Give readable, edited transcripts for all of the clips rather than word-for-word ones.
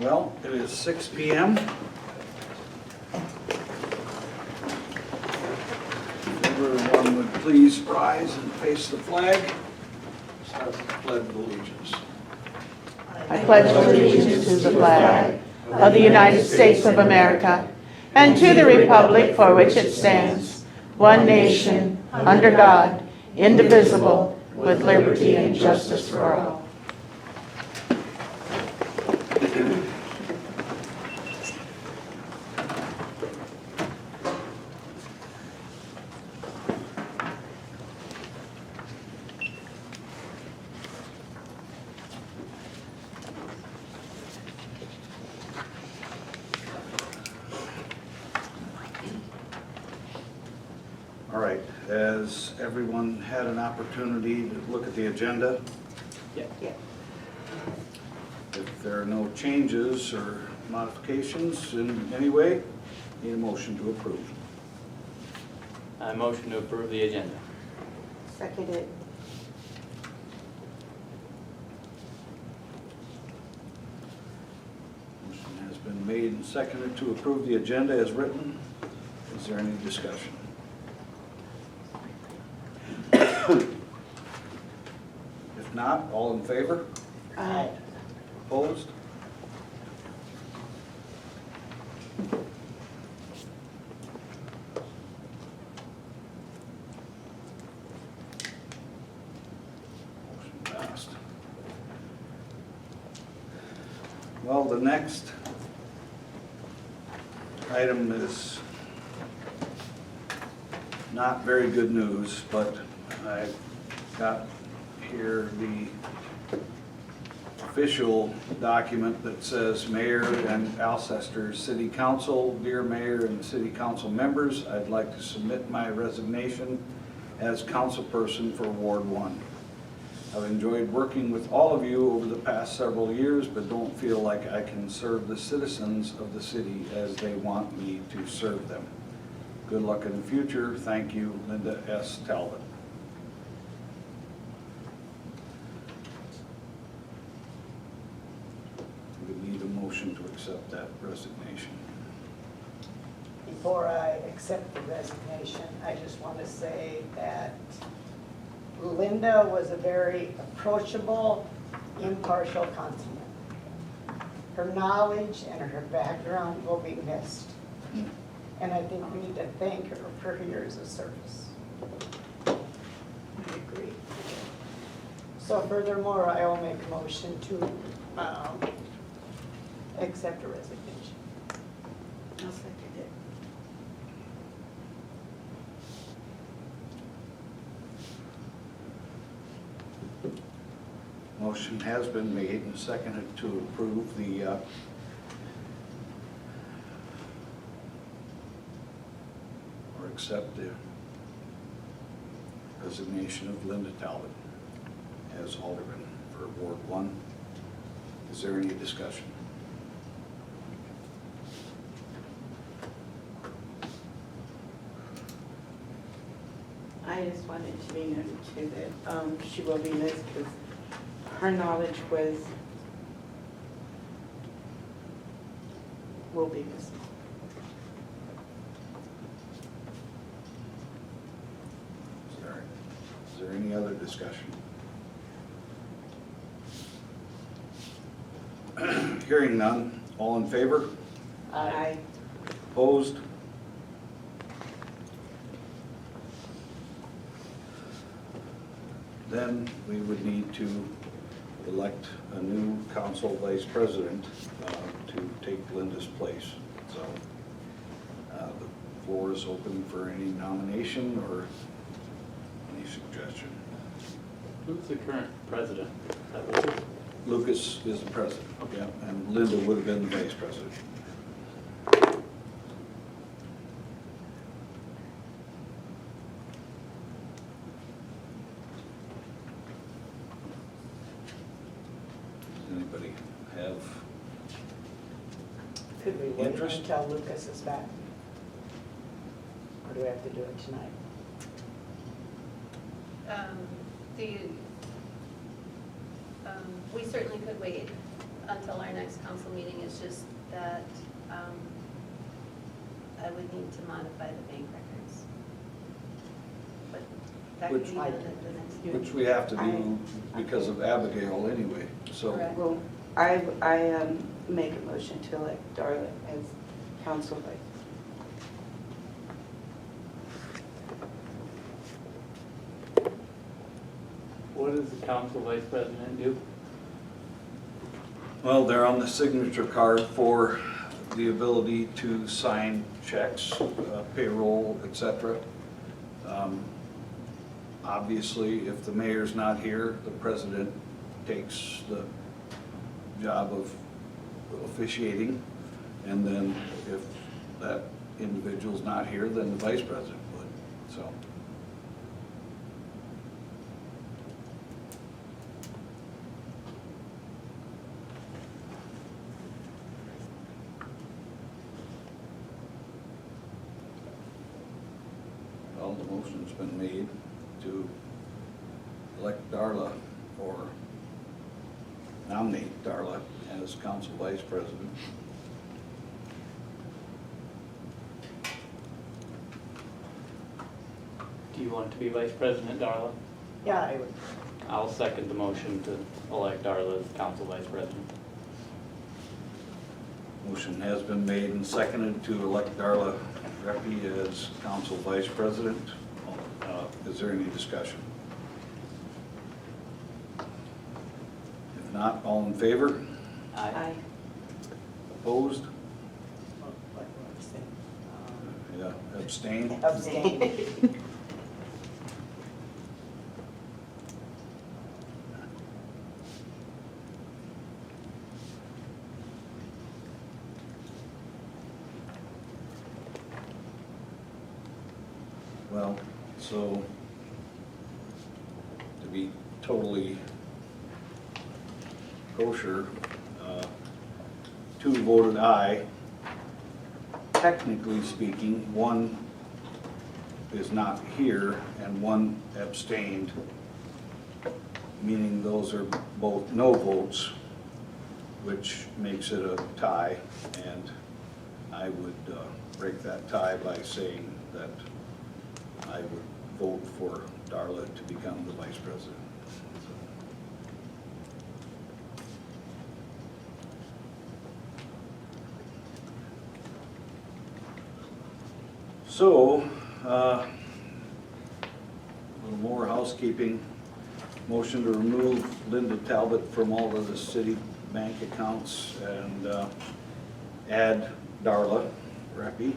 Well, it is 6 p.m. If everyone would please rise and face the flag. Start with the Pledge of Allegiance. I pledge allegiance to the flag of the United States of America and to the republic for which it stands, one nation, under God, indivisible, with liberty and justice for all. All right, has everyone had an opportunity to look at the agenda? Yeah. If there are no changes or modifications in any way, need a motion to approve. I motion to approve the agenda. Seconded. Motion has been made and seconded to approve the agenda as written. Is there any discussion? If not, all in favor? Aye. Opposed? Motion passed. Well, the next item is not very good news, but I've got here the official document that says Mayor and Alcester City Council. Dear Mayor and City Council members, I'd like to submit my resignation as councilperson for Ward 1. I've enjoyed working with all of you over the past several years, but don't feel like I can serve the citizens of the city as they want me to serve them. Good luck in the future. Thank you, Linda S. Talbot. We need a motion to accept that resignation. Before I accept the resignation, I just want to say that Linda was a very approachable, impartial councilman. Her knowledge and her background will be missed. And I think we need to thank her for her years of service. I agree. So furthermore, I will make a motion to accept her resignation. I'll second it. Motion has been made and seconded to approve the or accept the resignation of Linda Talbot as alderman for Ward 1. Is there any discussion? I just wanted to be noted too that she will be missed because her knowledge will be missed. Is there any other discussion? Hearing none, all in favor? Aye. Opposed? Then we would need to elect a new council vice president to take Linda's place. So the floor is open for any nomination or any suggestion. Who's the current president? That was Lucas is the president, yeah, and Linda would have been the vice president. Does anybody have Could we wait interest? until Lucas is back? Or do we have to do it tonight? We certainly could wait until our next council meeting. It's just that I would need to modify the bank records. But that could Which- be done at the next meeting. Which we have to do because of Abigail anyway, so. Correct. Well, I make a motion to elect Darla as council vice. What does the council vice president do? Well, they're on the signature card for the ability to sign checks, payroll, etc. Obviously, if the mayor's not here, the president takes the job of officiating. And then if that individual's not here, then the vice president would, so. Well, the motion's been made to elect Darla or nominate Darla as council vice president. Do you want to be vice president, Darla? Yeah, I would. I'll second the motion to elect Darla as council vice president. Motion has been made and seconded to elect Darla Reppy as council vice president. Is there any discussion? If not, all in favor? Aye. Opposed? What do I say? Yeah, abstain? Abstain. Well, so to be totally kosher, two voted aye. Technically speaking, one is not here and one abstained, meaning those are both no votes, which makes it a tie. And I would break that tie by saying that I would vote for Darla to become the vice president. So, a little more housekeeping. Motion to remove Linda Talbot from all of the city bank accounts and add Darla Reppy.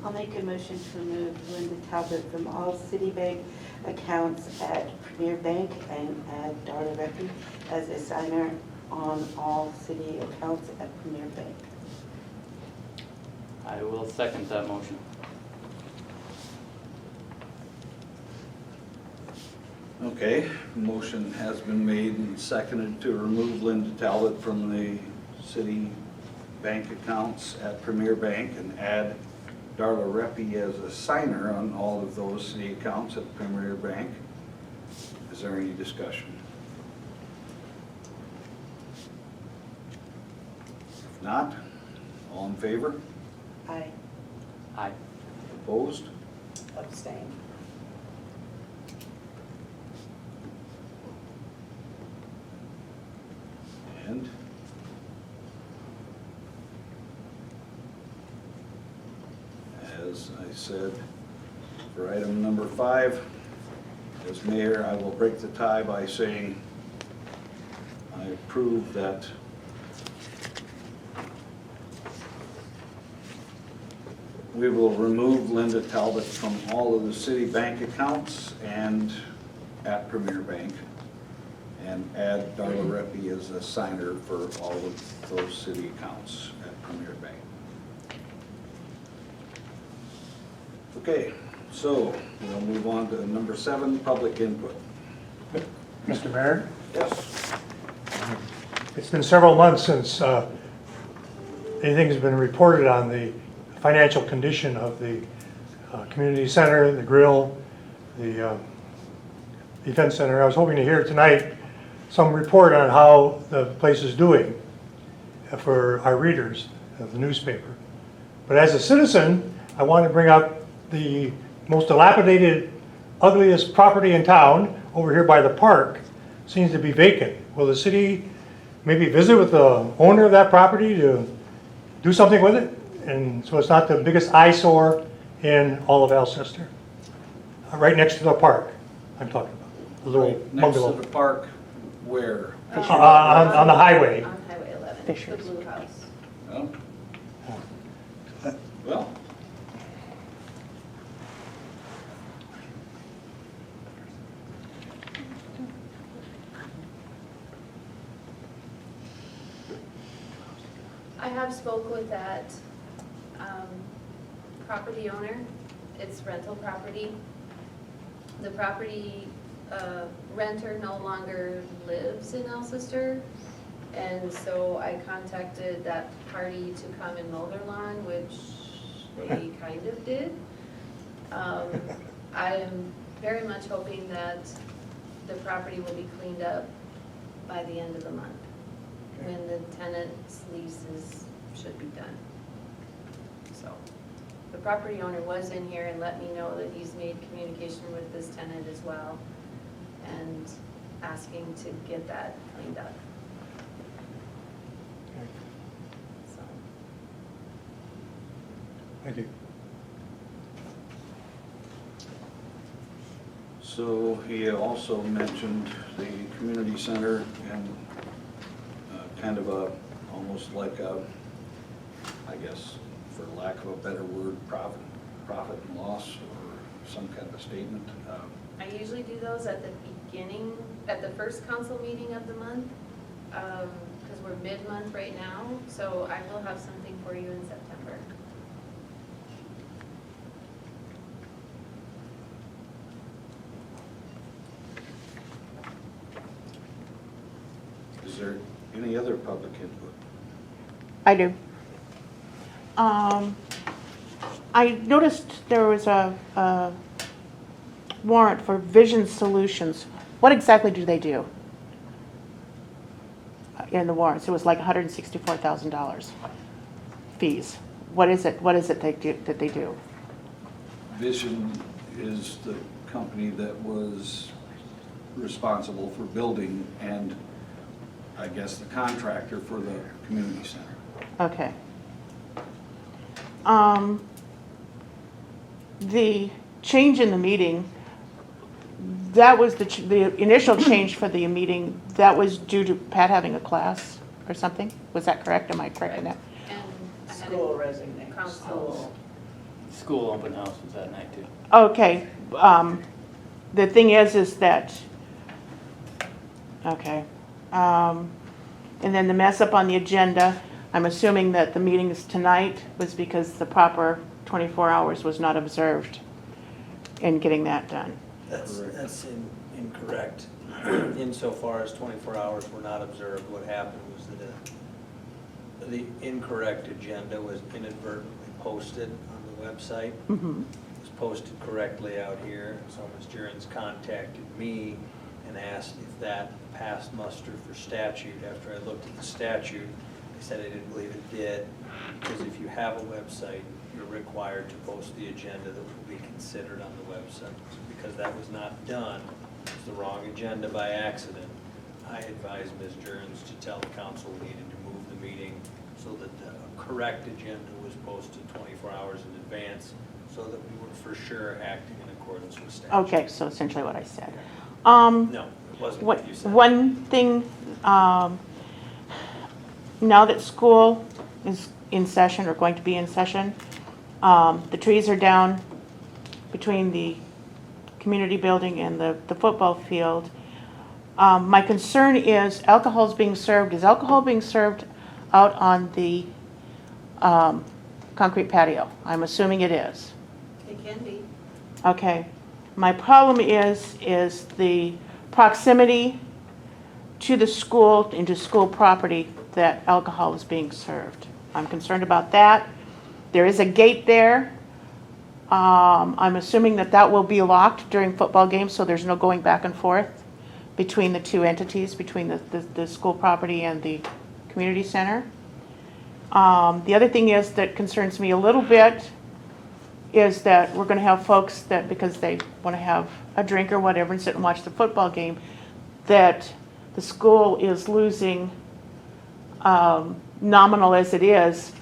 I'll make a motion to remove Linda Talbot from all Citibank accounts at Premier Bank and add Darla Reppy as a signer on all city accounts at Premier Bank. I will second that motion. Okay, motion has been made and seconded to remove Linda Talbot from the city bank accounts at Premier Bank and add Darla Reppy as a signer on all of those city accounts at Premier Bank. Is there any discussion? If not, all in favor? Aye. Aye. Opposed? Abstain. And as I said, for item number 5, as mayor, I will break the tie by saying I approve that we will remove Linda Talbot from all of the city bank accounts and at Premier Bank and add Darla Reppy as a signer for all of those city accounts at Premier Bank. Okay, so we'll move on to number 7, public input. Mr. Mayor, Yes. it's been several months since anything has been reported on the financial condition of the community center, the grill, the event center. I was hoping to hear tonight some report on how the place is doing for our readers of the newspaper. But as a citizen, I want to bring up the most dilapidated, ugliest property in town, over here by the park, seems to be vacant. Will the city maybe visit with the owner of that property to do something with it? And so it's not the biggest eyesore in all of Alcester. Right next to the park, I'm talking about. The little Right next to bungalow. the park, where? On the highway. On Highway 11, Fisher's. the blue house. Oh. Well, I have spoke with that property owner. It's rental property. The property renter no longer lives in Alcester. And so I contacted that party to come and mow their lawn, which they kind of did. I am very much hoping that the property will be cleaned up by the end of the month, when the tenant's leases should be done. So, the property owner was in here and let me know that he's made communication with this tenant as well, and asking to get that cleaned up. So, Thank you. so he also mentioned the community center and kind of a, almost like a, I guess, for lack of a better word, profit and loss, or some kind of a statement. I usually do those at the beginning, at the first council meeting of the month, because we're mid-month right now, so I will have something for you in September. Is there any other public input? I do. I noticed there was a warrant for Vision Solutions. What exactly do they do in the warrants? It was like $164,000 fees. What is it that they do? Vision is the company that was responsible for building and I guess the contractor for the community center. Okay. The change in the meeting, that was the initial change for the meeting, that was due to Pat having a class or something? Was that correct? Am I correct in that? And I had a School resignation. council. School open house was that night too. Okay, the thing is that, okay. And then the mess up on the agenda, I'm assuming that the meetings tonight was because the proper 24 hours was not observed in getting that done. That's incorrect. Insofar as 24 hours were not observed, what happened was that the incorrect agenda was inadvertently posted on the website. Mhm. It was posted correctly out here, so Ms. Jurens contacted me and asked if that passed muster for statute. After I looked at the statute, I said I didn't believe it did, because if you have a website, you're required to post the agenda that will be considered on the website. Because that was not done, it's the wrong agenda by accident, I advised Ms. Jurens to tell the council we needed to move the meeting so that the correct agenda was posted 24 hours in advance, so that we were for sure acting in accordance with statute. Okay, so essentially what I said. No, it wasn't what you said. One thing, now that school is in session or going to be in session, the trees are down between the community building and the football field. My concern is alcohol is being served. Is alcohol being served out on the concrete patio? I'm assuming it is. It can be. Okay. My problem is the proximity to the school, into school property, that alcohol is being served. I'm concerned about that. There is a gate there. I'm assuming that that will be locked during football games, so there's no going back and forth between the two entities, between the school property and the community center. The other thing is that concerns me a little bit is that we're going to have folks that, because they want to have a drink or whatever and sit and watch the football game, that the school is losing, nominal as it is,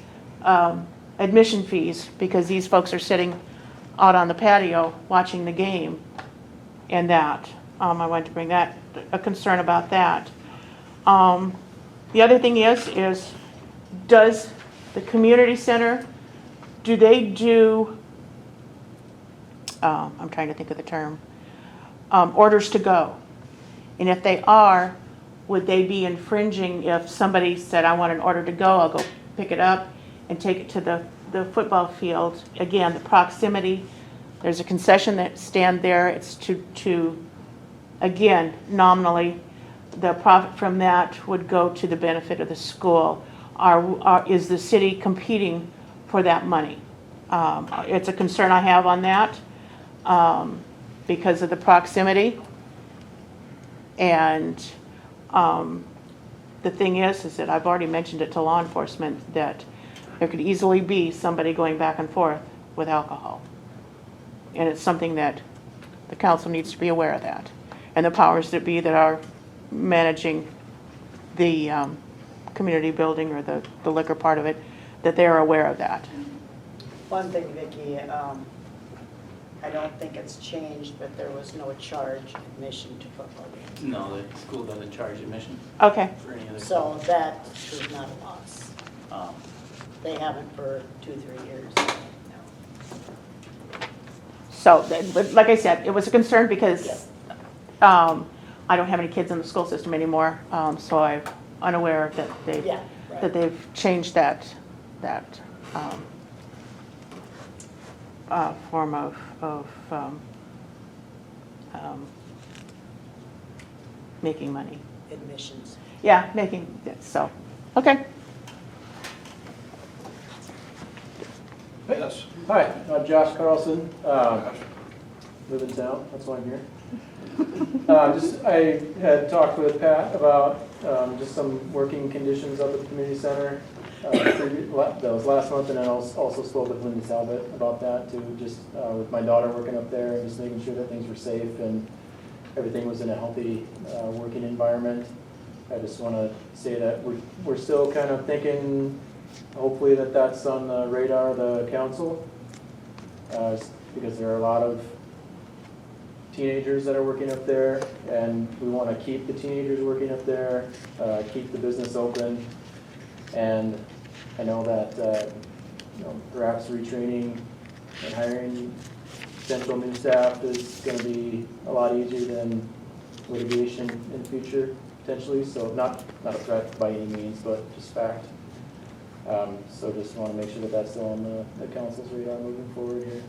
admission fees because these folks are sitting out on the patio watching the game and that. I wanted to bring that, a concern about that. The other thing is does the community center, do they do, I'm trying to think of the term, orders to go? And if they are, would they be infringing if somebody said, I want an order to go, I'll go pick it up and take it to the football field? Again, the proximity, there's a concession that stand there, it's to again, nominally, the profit from that would go to the benefit of the school. Is the city competing for that money? It's a concern I have on that because of the proximity. And the thing is that I've already mentioned it to law enforcement that there could easily be somebody going back and forth with alcohol. And it's something that the council needs to be aware of that. And the powers that be that are managing the community building or the liquor part of it, that they are aware of that. One thing, Vicki, I don't think it's changed, but there was no charge admission to football games. No, the school doesn't charge admission Okay. for any other. So that is not a loss. They haven't for 2-3 years. So, but like I said, it was a concern because I don't have any kids in the school system anymore, so I'm unaware that they've Yeah, right. that they've changed that form of making money. Admissions. Yeah, making so. Okay. Yes. Hi, I'm Josh Carlson. Live in town, that's why I'm here. I had talked with Pat about just some working conditions up at the community center. That was last month, and I also spoke with Linda Talbot about that too, just with my daughter working up there and just making sure that things were safe and everything was in a healthy working environment. I just want to say that we're still kind of thinking, hopefully that's on the radar of the council, because there are a lot of teenagers that are working up there, and we want to keep the teenagers working up there, keep the business open, and I know that perhaps retraining and hiring potential new staff is going to be a lot easier than litigation in the future potentially. So not a threat by any means, but just fact. So just want to make sure that that's still on the council's radar moving forward here.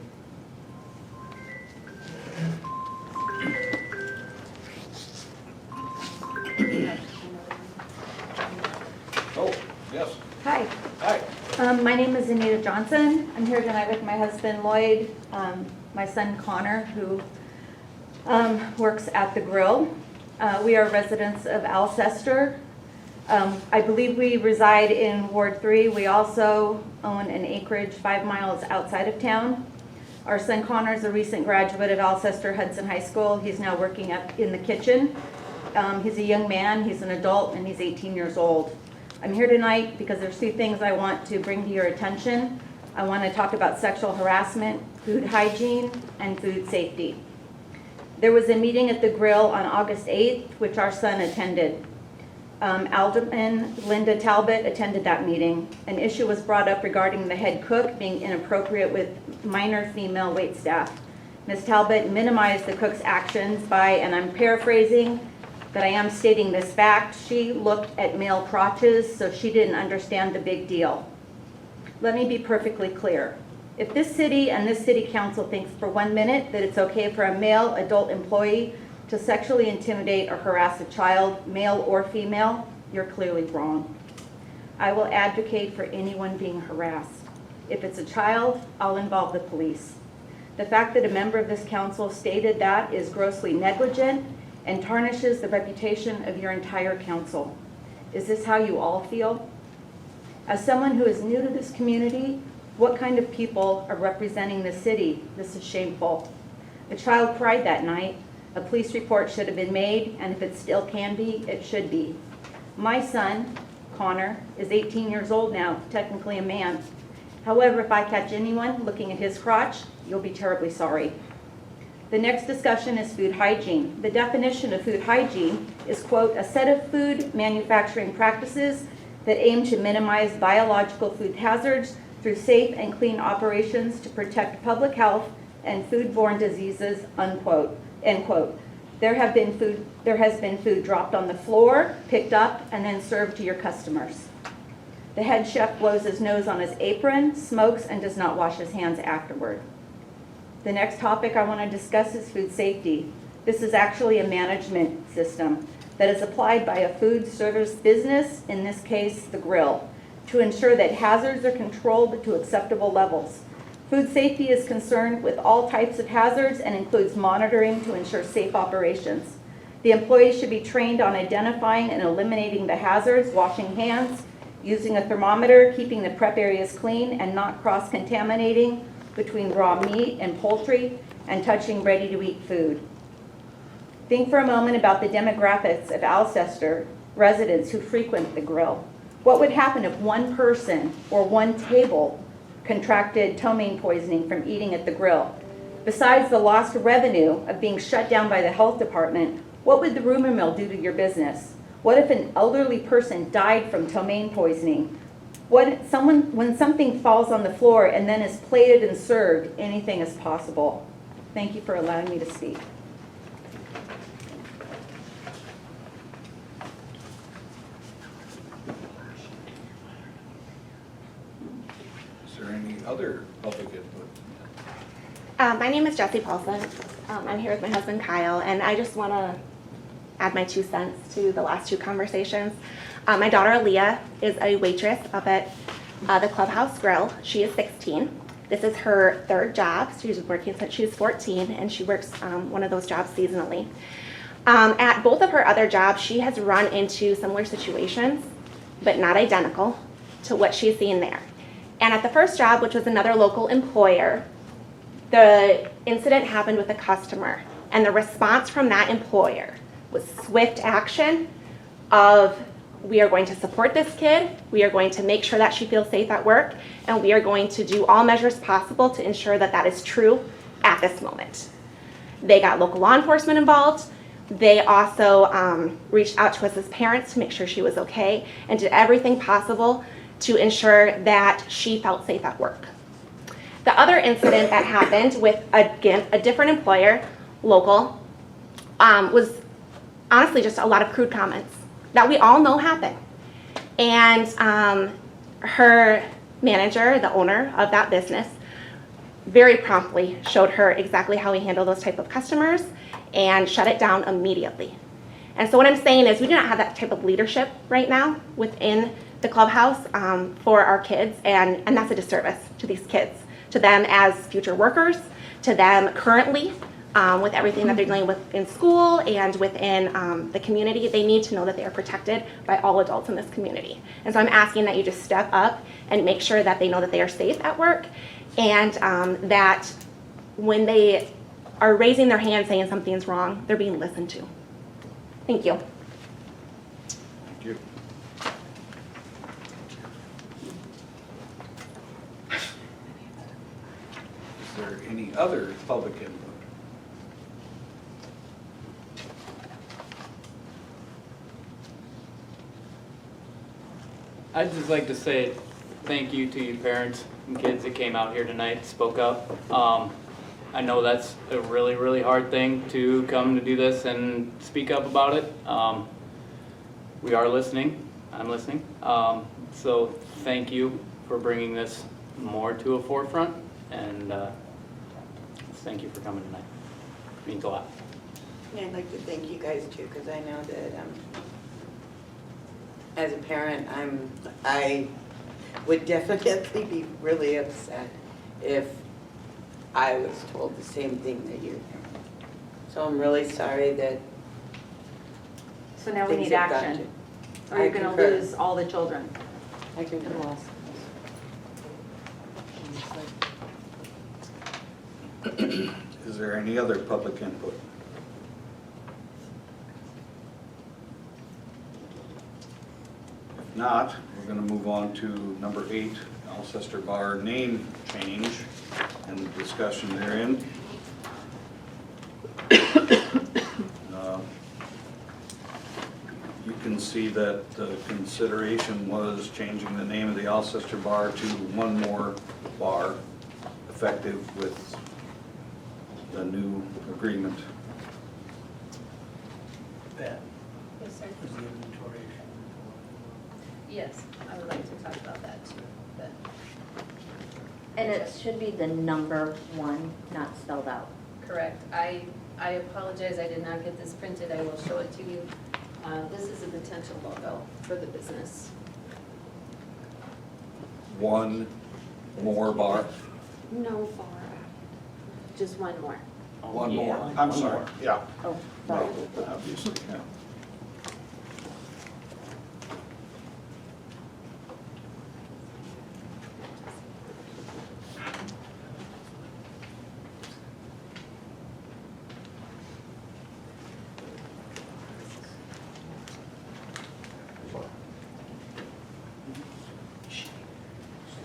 Oh, yes. Hi, Hi. my name is Anita Johnson. I'm here tonight with my husband Lloyd, my son Connor, who works at the Grill. We are residents of Alcester. I believe we reside in Ward 3. We also own an acreage 5 miles outside of town. Our son Connor is a recent graduate of Alcester Hudson High School. He's now working up in the kitchen. He's a young man, he's an adult, and he's 18 years old. I'm here tonight because there's 2 things I want to bring to your attention. I want to talk about sexual harassment, food hygiene, and food safety. There was a meeting at the Grill on August 8th, which our son attended. Alderman Linda Talbot attended that meeting. An issue was brought up regarding the head cook being inappropriate with minor female waitstaff. Ms. Talbot minimized the cook's actions by, and I'm paraphrasing, but I am stating this fact, she looked at male crotches, so she didn't understand the big deal. Let me be perfectly clear. If this city and this city council thinks for 1 minute that it's okay for a male adult employee to sexually intimidate or harass a child, male or female, you're clearly wrong. I will advocate for anyone being harassed. If it's a child, I'll involve the police. The fact that a member of this council stated that is grossly negligent and tarnishes the reputation of your entire council. Is this how you all feel? As someone who is new to this community, what kind of people are representing the city? This is shameful. A child cried that night. A police report should have been made, and if it still can be, it should be. My son, Connor, is 18 years old now, technically a man. However, if I catch anyone looking at his crotch, you'll be terribly sorry. The next discussion is food hygiene. The definition of food hygiene is, quote, a set of food manufacturing practices that aim to minimize biological food hazards through safe and clean operations to protect public health and foodborne diseases, unquote, end quote. There has been food dropped on the floor, picked up, and then served to your customers. The head chef blows his nose on his apron, smokes, and does not wash his hands afterward. The next topic I want to discuss is food safety. This is actually a management system that is applied by a food service business, in this case, the grill, to ensure that hazards are controlled to acceptable levels. Food safety is concerned with all types of hazards and includes monitoring to ensure safe operations. The employees should be trained on identifying and eliminating the hazards, washing hands, using a thermometer, keeping the prep areas clean, and not cross-contaminating between raw meat and poultry, and touching ready-to-eat food. Think for a moment about the demographics of Alcester residents who frequent the grill. What would happen if one person or one table contracted ptomaine poisoning from eating at the grill? Besides the lost revenue of being shut down by the health department, what would the rumor mill do to your business? What if an elderly person died from ptomaine poisoning? When something falls on the floor and then is plated and served, anything is possible. Thank you for allowing me to speak. Is there any other public input? My name is Jessie Paulson. I'm here with my husband Kyle, and I just want to add my 2 cents to the last 2 conversations. My daughter Aaliyah is a waitress up at the Clubhouse Grill. She is 16. This is her 3rd job. She's working since she was 14, and she works one of those jobs seasonally. At both of her other jobs, she has run into similar situations, but not identical to what she's seen there. And at the first job, which was another local employer, the incident happened with a customer, and the response from that employer was swift action of, we are going to support this kid, we are going to make sure that she feels safe at work, and we are going to do all measures possible to ensure that that is true at this moment. They got local law enforcement involved. They also reached out to us as parents to make sure she was okay, and did everything possible to ensure that she felt safe at work. The other incident that happened with, again, a different employer, local, was honestly just a lot of crude comments that we all know happen. And her manager, the owner of that business, very promptly showed her exactly how we handle those type of customers and shut it down immediately. And so what I'm saying is we do not have that type of leadership right now within the clubhouse for our kids, and that's a disservice to these kids, to them as future workers, to them currently with everything that they're dealing with in school and within the community. They need to know that they are protected by all adults in this community. And so I'm asking that you just step up and make sure that they know that they are safe at work, and that when they are raising their hand saying something's wrong, they're being listened to. Thank you. Thank you. Is there any other public input? I'd just like to say thank you to you parents and kids that came out here tonight, spoke up. I know that's a really, really hard thing to come to do this and speak up about it. We are listening. I'm listening. So thank you for bringing this more to a forefront, and thank you for coming tonight. It means a lot. Yeah, I'd like to thank you guys too, because I know that as a parent, I would definitely be really upset if I was told the same thing that you. So I'm really sorry that So now we things need have got action. to. Or you're I gonna concur. lose all the children. I can come off. Is there any other public input? If not, we're going to move on to number 8, Alcester Bar name change and discussion therein. You can see that the consideration was changing the name of the Alcester Bar to One More Bar, effective with the new agreement. Pat, Yes, sir. is the inventory? Yes, I would like to talk about that too, but. And it should be the number 1, not spelled out. Correct. I apologize, I did not get this printed, I will show it to you. This is a potential logo for the business. One More Bar. No bar, just one more. One more. I'm sorry, yeah. Oh, Right, sorry. obviously, yeah.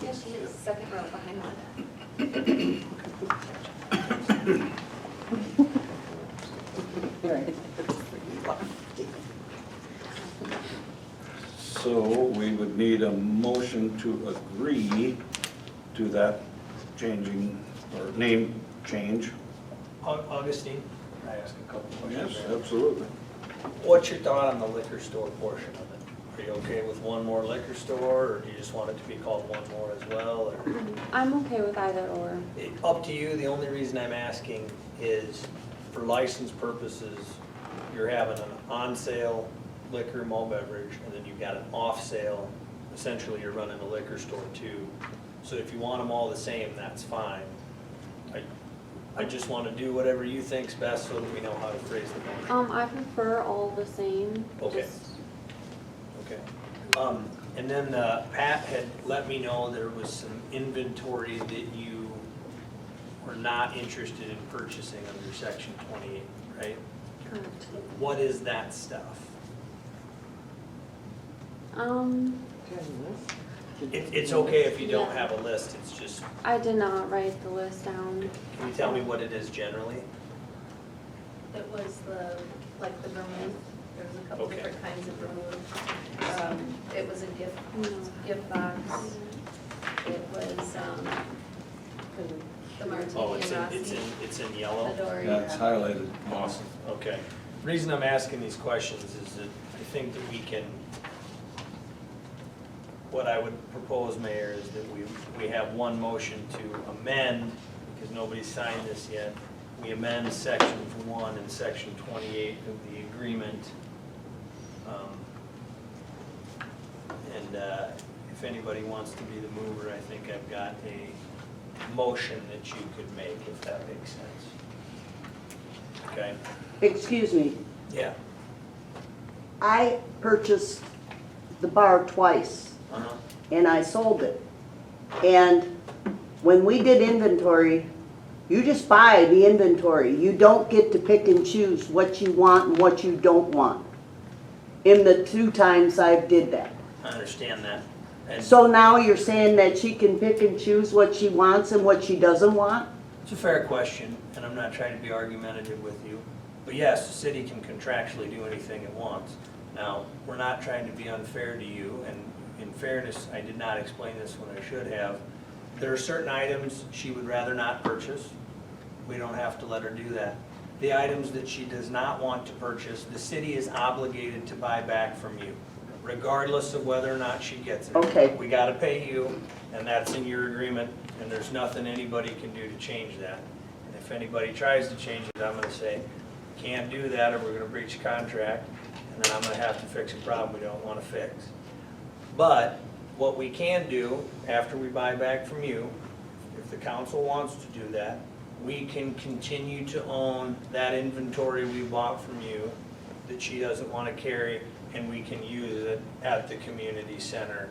Yes, she is, second row behind Wanda. So we would need a motion to agree to that changing, or name change. Augustine, can I ask a couple questions? Yes, there? absolutely. What's your thought on the liquor store portion of it? Are you okay with one more liquor store, or do you just want it to be called one more as well, or? I'm okay with either or. Up to you. The only reason I'm asking is for license purposes, you're having an on-sale liquor malt beverage, and then you've got an off-sale, essentially you're running a liquor store too. So if you want them all the same, that's fine. I just want to do whatever you think's best so that we know how to phrase the motion. I prefer all the same. Okay. just- Okay. And then Pat had let me know there was some inventory that you were not interested in purchasing under section 28, right? Correct. What is that stuff? It's okay if you don't Yeah. have a list, it's just, I did not write the list down. can you tell me what it is generally? It was the, like the vermouth, there was a couple Okay. different kinds of vermouth. It was a gift box. It was, the martini Oh, and Rossi. it's in yellow? Midori. Yeah, it's highlighted. Awesome, okay. Reason I'm asking these questions is that I think that we can, what I would propose, Mayor, is that we have one motion to amend, because nobody's signed this yet. We amend sections 1 and section 28 of the agreement. And if anybody wants to be the mover, I think I've got a motion that you could make, if that makes sense. Okay? Excuse me, Yeah. I purchased the bar twice Uh-huh. and I sold it. And when we did inventory, you just buy the inventory. You don't get to pick and choose what you want and what you don't want. In the 2 times I did that. I understand that. And So now you're saying that she can pick and choose what she wants and what she doesn't want? it's a fair question, and I'm not trying to be argumentative with you. But yes, the city can contractually do anything it wants. Now, we're not trying to be unfair to you, and in fairness, I did not explain this when I should have. There are certain items she would rather not purchase. We don't have to let her do that. The items that she does not want to purchase, the city is obligated to buy back from you, regardless of whether or not she gets it. Okay. We gotta pay you, and that's in your agreement, and there's nothing anybody can do to change that. And if anybody tries to change it, I'm gonna say, can't do that, or we're gonna breach contract, and then I'm gonna have to fix a problem we don't wanna fix. But what we can do, after we buy back from you, if the council wants to do that, we can continue to own that inventory we bought from you that she doesn't want to carry, and we can use it at the community center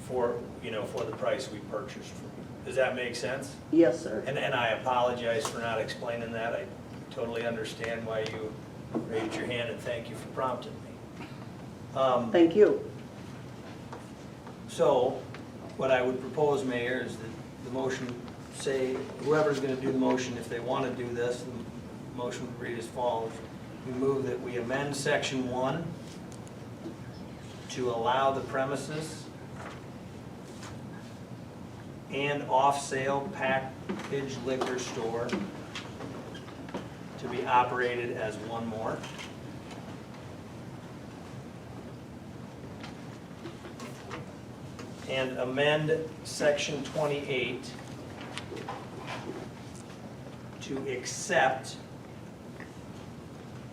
for, you know, for the price we purchased from you. Does that make sense? Yes, sir. And I apologize for not explaining that. I totally understand why you raised your hand, and thank you for prompting me. Thank you. So, what I would propose, Mayor, is that the motion, say, whoever's gonna do the motion, if they wanna do this, the motion would read as follows. We move that we amend section 1 to allow the premises and off-sale packaged liquor store to be operated as one more. And amend section 28 to accept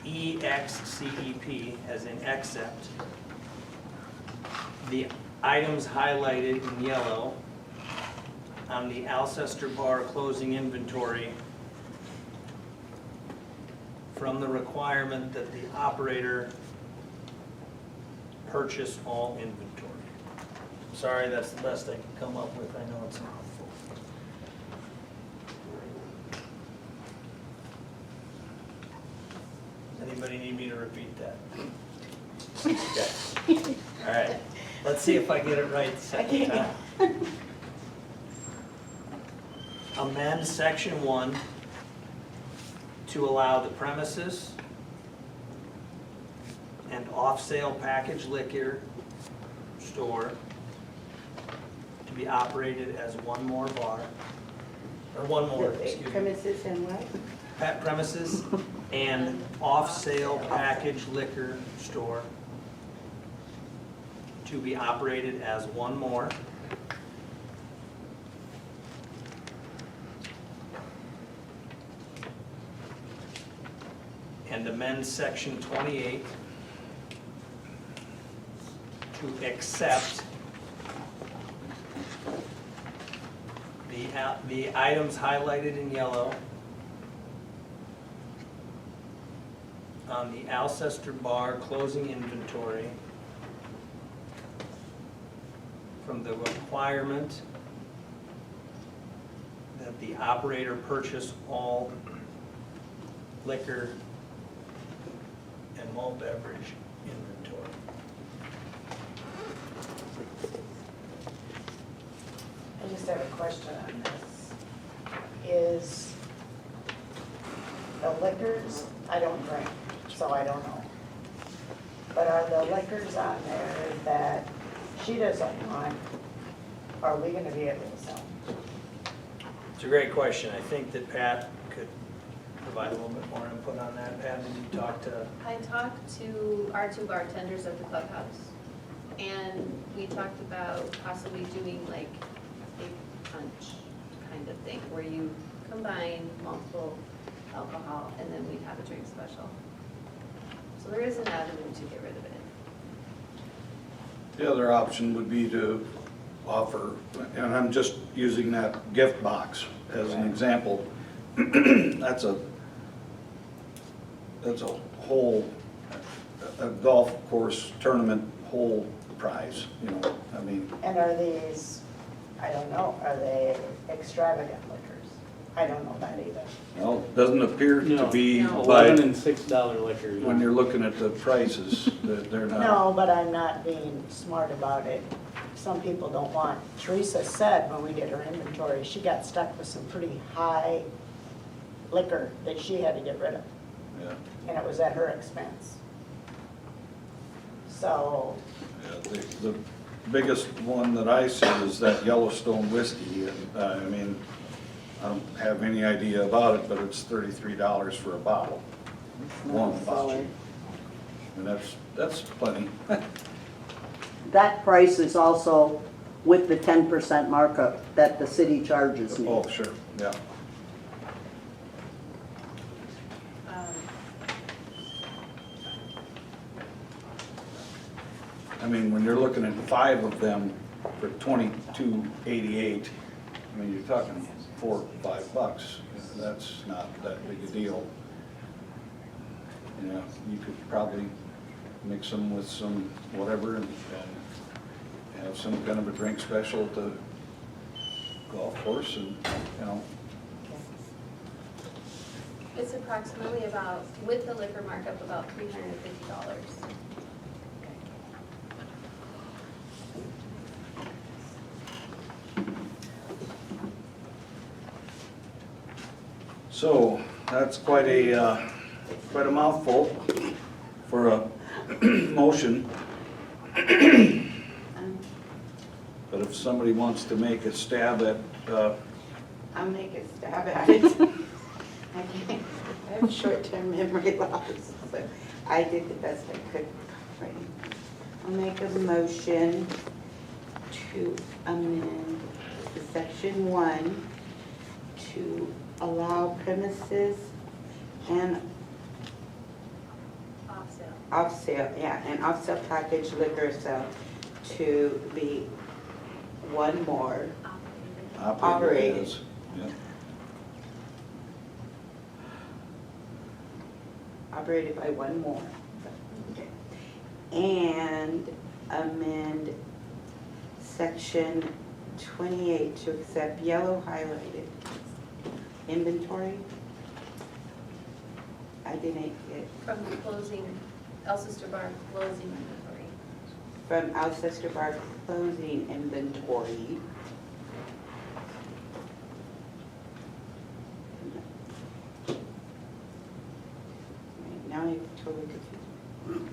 EXCEP, as in accept, the items highlighted in yellow on the Alcester Bar closing inventory from the requirement that the operator purchase all inventory. Sorry, that's the best I can come up with. I know it's a mouthful. Does anybody need me to repeat that? Okay. All right. Let's see if I get it right the second time. Amend section 1 to allow the premises and off-sale packaged liquor store to be operated as one more bar, or one more, excuse me. Premises and what? Premises and off-sale packaged liquor store to be operated as one more. And amend section 28 to accept the items highlighted in yellow on the Alcester Bar closing inventory from the requirement that the operator purchase all liquor and malt beverage inventory. I just have a question on this. Is the liquors, I don't drink, so I don't know. But are the liquors on there that she doesn't want, are we gonna be able to sell? It's a great question. I think that Pat could provide a little bit more input on that. Pat, did you talk to? I talked to our 2 bartenders at the clubhouse, and we talked about possibly doing like a punch kind of thing, where you combine multiple alcohol, and then we'd have a drink special. So there is an avenue to get rid of it. The other option would be to offer, and I'm just using that gift box as an example. That's a whole, a golf course tournament whole prize, you know, I mean. And are these, I don't know, are they extravagant liquors? I don't know that either. Well, doesn't appear to be $11 by, and $6 liquors. when you're looking at the prices, that they're not. No, but I'm not being smart about it. Some people don't want, Teresa said when we did her inventory, she got stuck with some pretty high liquor that she had to get rid of, Yeah, and it was at her expense. So, yeah, the biggest one that I see is that Yellowstone whiskey, and, I mean, I don't have any idea about it, but it's $33 for a bottle, one bottle. And that's plenty. That price is also with the 10% markup that the city charges me. Oh, sure, yeah. I mean, when you're looking at 5 of them for $22.88, I mean, you're talking $4 or $5. That's not that big a deal. Yeah, you could probably mix them with some whatever and have some kind of a drink special at the golf course and, you know. It's approximately about, with the liquor markup, about $350. So that's quite a mouthful for a motion. But if somebody wants to make a stab at, I'll make a stab at it. I have short-term memory loss, so I did the best I could. Right. I'll make a motion to amend the section 1 to allow premises and off-sale, yeah, and off-sale package liquor sale to be one more operated. as, yeah. Operated by one more. Okay. And amend section 28 to accept yellow highlighted inventory. I didn't get From the closing, Alcester Bar closing inventory. from Alcester Bar closing inventory. Now I'm totally confused.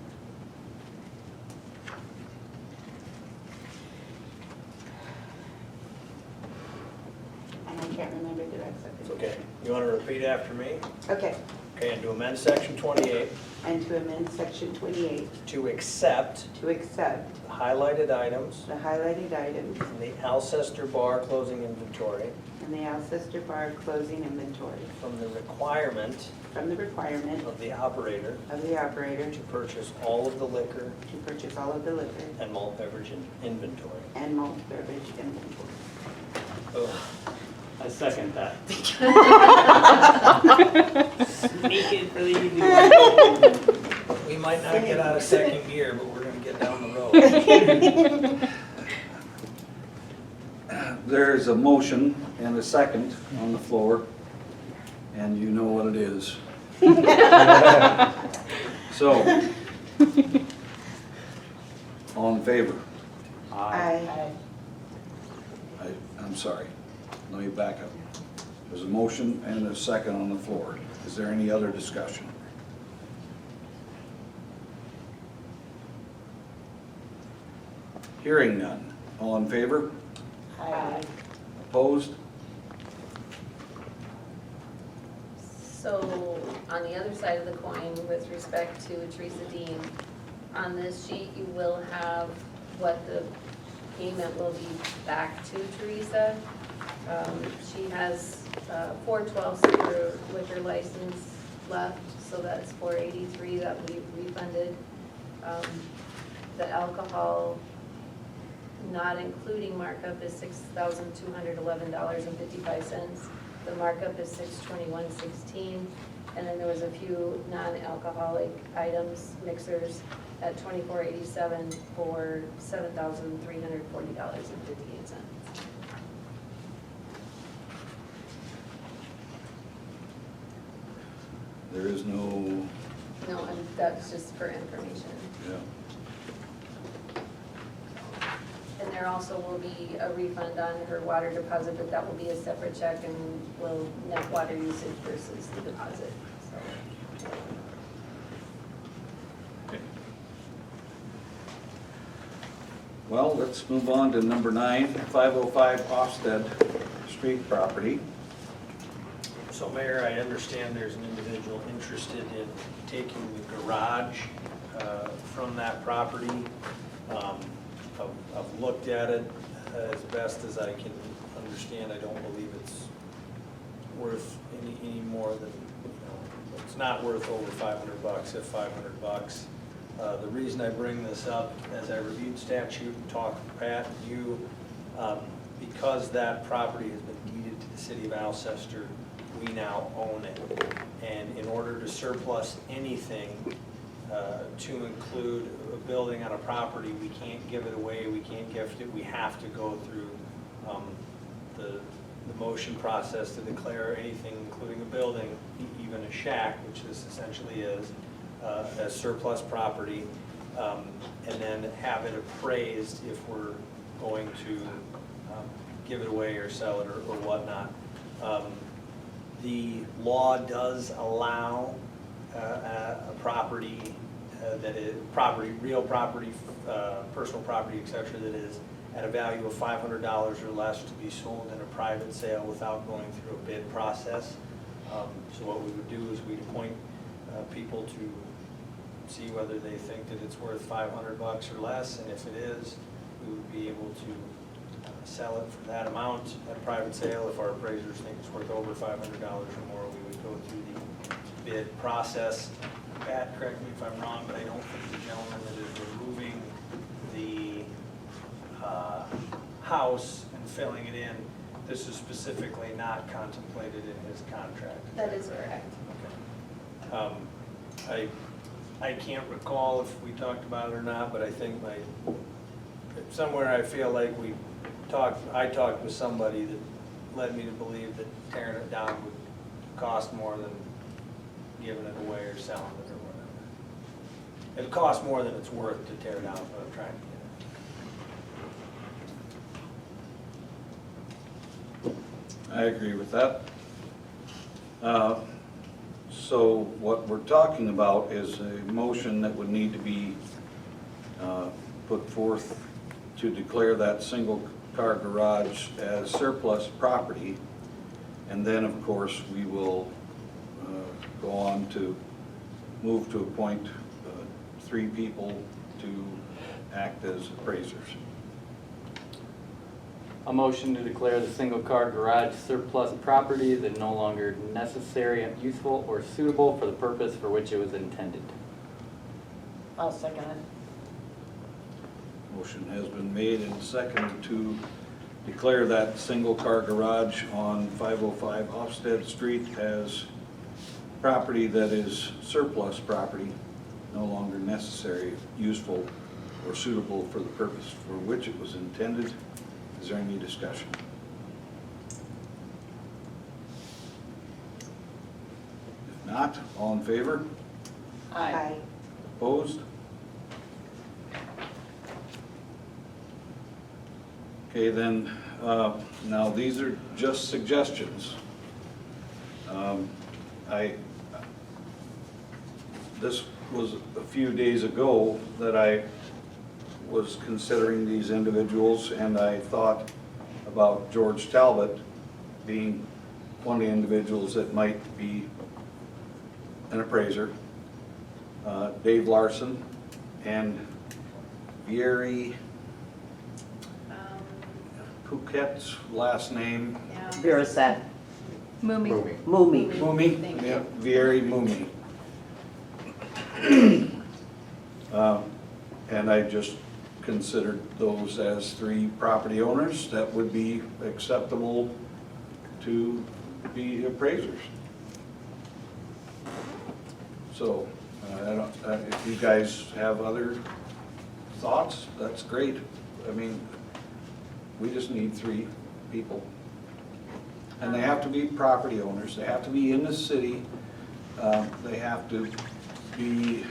And I can't remember the rest of It's it. okay. You want to repeat after me? Okay, Okay, and to amend section 28 and to amend section 28 to accept to accept the highlighted items the highlighted items in the Alcester Bar closing inventory in the Alcester Bar closing inventory from the requirement from the requirement of the operator of the operator to purchase all of the liquor to purchase all of the liquor and malt beverage inventory. and malt beverage inventory. Ugh. I second that. Sneak it for the easy one. We might not get out of second gear, but we're gonna get down the road. There's a motion and a second on the floor, and you know what it is. So, all in favor? Aye. I'm sorry, let me back up. There's a motion and a second on the floor. Is there any other discussion? Hearing none. All in favor? Aye. Opposed? So on the other side of the coin, with respect to Teresa Dean, on this sheet, you will have what the payment will be back to Teresa. She has 4/12 of her liquor license left, so that's $483 that we refunded. The alcohol, not including markup, is $6,211.55. The markup is $621.16, and then there was a few non-alcoholic items, mixers, at $24.87 for $7,340.58. There is no, No, and that's just for information. yeah. And there also will be a refund on her water deposit, but that will be a separate check and will net water usage versus the deposit, so. Well, let's move on to number 9, 505 Ofsted Street property. So Mayor, I understand there's an individual interested in taking the garage from that property. I've looked at it as best as I can understand. I don't believe it's worth any more than, it's not worth over $500, if $500. The reason I bring this up, as I reviewed statute and talked with Pat and you, because that property has been deeded to the city of Alcester we now own it. And in order to surplus anything, to include a building on a property, we can't give it away, we can't gift it, we have to go through the motion process to declare anything, including a building, even a shack, which this essentially is, as surplus property, and then have it appraised if we're going to give it away or sell it or whatnot. The law does allow a property that is real property, personal property, et cetera, that is at a value of $500 or less to be sold in a private sale without going through a bid process. So what we would do is we'd appoint people to see whether they think that it's worth $500 or less, and if it is, we would be able to sell it for that amount at a private sale. If our appraisers think it's worth over $500 or more, we would go through the bid process. Pat, correct me if I'm wrong, but I don't think the gentleman that is removing the house and filling it in, this is specifically not contemplated in his contract. That is correct. Okay. I can't recall if we talked about it or not, but I think somewhere I feel like I talked with somebody that led me to believe that tearing it down would cost more than giving it away or selling it or whatever. It'd cost more than it's worth to tear down, what I'm trying to get at. I agree with that. So what we're talking about is a motion that would need to be put forth to declare that single-car garage as surplus property. And then, of course, we will go on to move to appoint 3 people to act as appraisers. A motion to declare the single-car garage surplus property that no longer necessary, useful, or suitable for the purpose for which it was intended. I'll second it. Motion has been made and seconded to declare that single-car garage on 505 Hofstad Street as property that is surplus property, no longer necessary, useful, or suitable for the purpose for which it was intended. Is there any discussion? If not, all in favor? Aye. Opposed? Okay, then, now these are just suggestions. This was a few days ago that I was considering these individuals, and I thought about George Talbot being one of the individuals that might be an appraiser, Dave Larson, and Vieri Phuket's last name. Virasat, Mumi. Mumi. Mumi? Yeah, Vieri Mumi. And I just considered those as 3 property owners that would be acceptable to be appraisers. So, if you guys have other thoughts, that's great. I mean, we just need 3 people. And they have to be property owners, they have to be in the city, they have to be,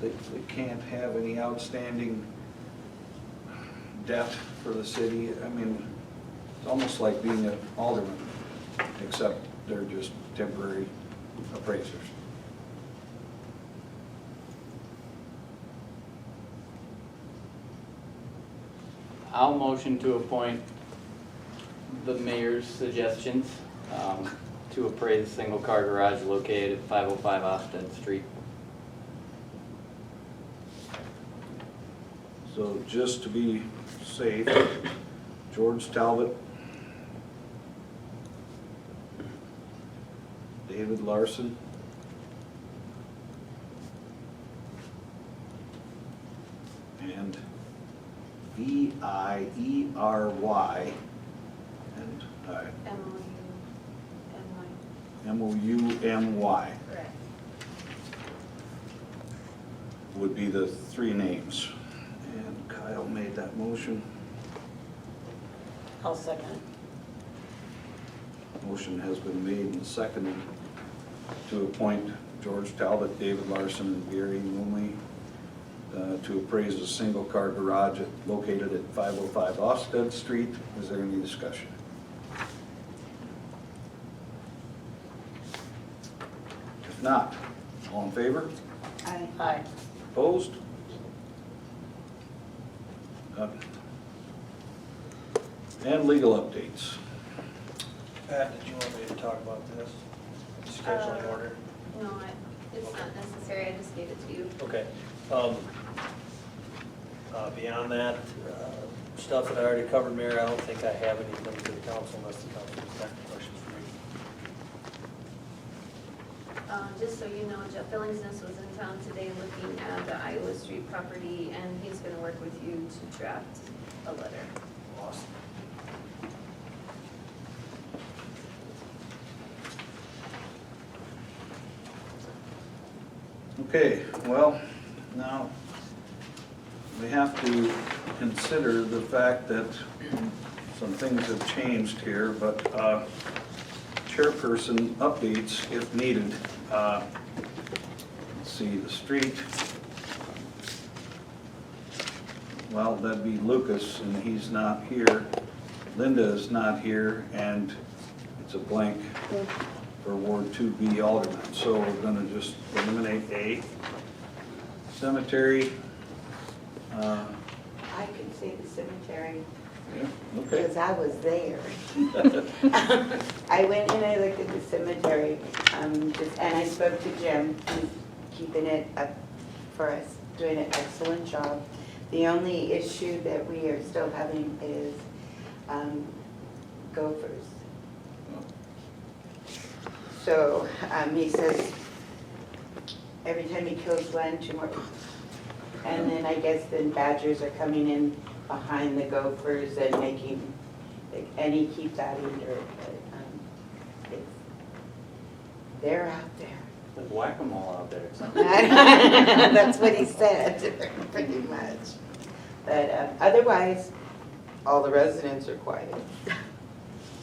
they can't have any outstanding debt for the city. I mean, it's almost like being an alderman, except they're just temporary appraisers. I'll motion to appoint the mayor's suggestions to appraise a single-car garage located at 505 Hofstad Street. So just to be safe, George Talbot, David Larson, and Viery, and Emily and M-O-U-M-Y Correct. would be the three names. And Kyle made that motion. I'll second. Motion has been made and seconded to appoint George Talbot, David Larson, and Gary Mooney to appraise a single-car garage located at 505 Ofsted Street. Is there any discussion? If not, all in favor? Aye. Opposed? And legal updates. Pat, did you want me to talk about this? Scheduling order? No, it's not necessary, I just gave it to you. Okay. Beyond that, stuff that I already covered, Mayor, I don't think I have anything to the council unless the council has got questions for me. Just so you know, Jeff Billingsness was in town today looking at the Iowa Street property, and he's gonna work with you to draft a letter. Awesome. Okay, well, now, we have to consider the fact that some things have changed here, but chairperson updates if needed. Let's see, the street, well, that'd be Lucas, and he's not here. Linda is not here, and it's a blank for Ward 2B Alderman. So we're gonna just eliminate A. Cemetery, I can say the cemetery yeah, okay. because I was there. I went and I looked at the cemetery, and I spoke to Jim, who's keeping it up for us, doing an excellent job. The only issue that we are still having is gophers. So he says every time he kills one, 2 more. And then I guess then badgers are coming in behind the gophers and making, and he keeps adding dirt, but they're out there. Like whack-a-mole out there or something. That's what he said, pretty much. But otherwise, all the residents are quiet.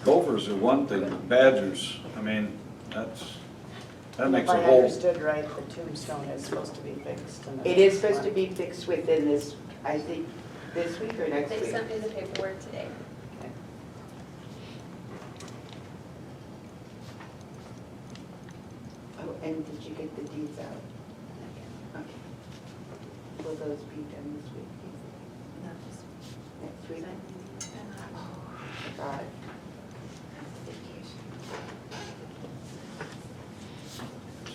Gophers are one thing, but badgers, I mean, that makes If a I whole, understood right, the tombstone is supposed to be fixed. in the It is next supposed to month. be fixed within this, I think, this week or next They week. sent me the paperwork today. Oh, and did you get the deeds out? Okay. Will those be done this week? Not just Next week? God.